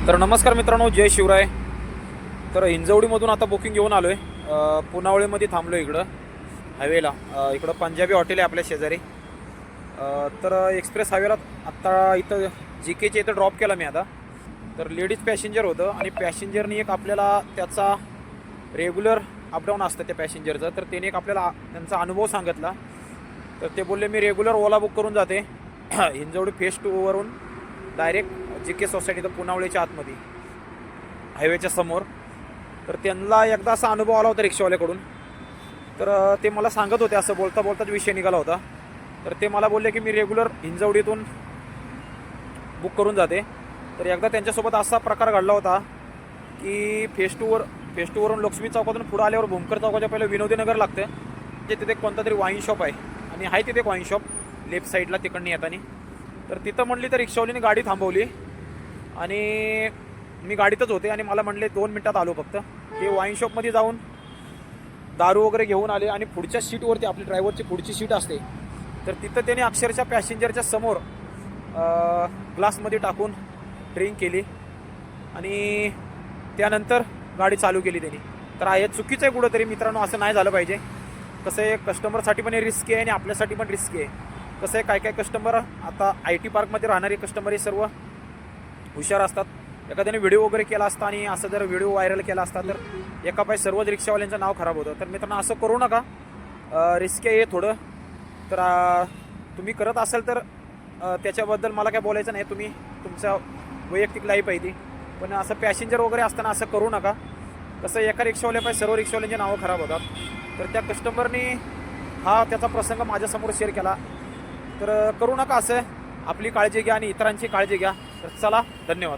तर नमस्कार मित्रांनो, जय शिवराय. तर हिंजवडीमधून आता बुकिंग घेऊन आलो आहे. पुनावळीमध्ये थांबलो इकडं हायवेला. इकडं पंजाबी हॉटेल आहे आपल्या शेजारी. तर एक्सप्रेस हायवेला आत्ता इथं GKच्या इथं ड्रॉप केला मी आता. तर लेडीज पॅसेंजर होतं आणि पॅसेंजरनी एक आपल्याला त्याचा रेग्युलर अपडाऊन असतं त्या पॅसेंजरचं. तर त्याने एक आपल्याला त्यांचा अनुभव सांगितला. तर ते बोलले मी रेग्युलर ओला बुक करून जाते हिंजवडी फेज 2 वरून डायरेक्ट GK सोसायटी तर पुनावळीच्या आतमध्ये हायवेच्या समोर. तर त्यांना एकदा असा अनुभव आला होता रिक्षावाल्याकडून. तर ते मला सांगत होते, असं बोलता बोलताच विषय निघाला होता. तर ते मला बोलले की मी रेग्युलर हिंजवडीतून बुक करून जाते. तर एकदा त्यांच्यासोबत असा प्रकार घडला होता की फेज 2 वरून लक्ष्मी चौकातून पुढं आल्यावर भूमकर चौकाच्या पहिलं विनोदीनगर लागतं. जे तिथे कोणता तरी वाईन शॉप आहे आणि आहे तिथे वाईन शॉप लेफ्ट साईडला तिकडनं येताना. तर तिथं म्हणली तर रिक्षावालीने गाडी थांबवली आणि मी गाडीतच होते आणि मला म्हणले 2 मिनटात आलो फक्त. ते वाईन शॉपमध्ये जाऊन दारू वगैरे घेऊन आले आणि पुढच्या सीटवरती आपली ड्रायव्हरची पुढची सीट असते, तर तिथं त्याने अक्षरशः पॅसेंजरच्या समोर ग्लासमध्ये टाकून ड्रिंक केली आणि त्यानंतर गाडी चालू केली त्यांनी. तर हे चुकीचं आहे कुठंतरी मित्रांनो, असं नाही झालं पाहिजे. कसं आहे, कस्टमरसाठी पण हे रिस्की आहे आणि आपल्यासाठी पण रिस्की आहे. कसं आहे, काय कस्टमर आता IT पार्कमध्ये राहणारे कस्टमर हे सर्व हुशार असतात. एखाद्याने व्हिडिओ वगैरे केला असता आणि असं जर व्हिडिओ व्हायरल केला असता तर एकापाय सर्वच रिक्षावाल्यांचं नाव खराब होतं. तर मित्रांनो असं करू नका, रिस्की आहे थोडं. तर तुम्ही करत असाल तर त्याच्याबद्दल मला काय बोलायचं नाही, तुम्ही तुमच्या वैयक्तिक लाईफ आहे ती. पण असं पॅसेंजर वगैरे असताना असं करू नका. कसं एका रिक्षावाल्यापाय सर्व रिक्षावाल्यांची नावं खराब होतात. तर त्या कस्टमरनी हा त्याचा प्रसंग माझ्यासमोर शेअर केला. तर करू नका असं. आपली काळजी घ्या आणि इतरांची काळजी घ्या. तर चला, धन्यवाद.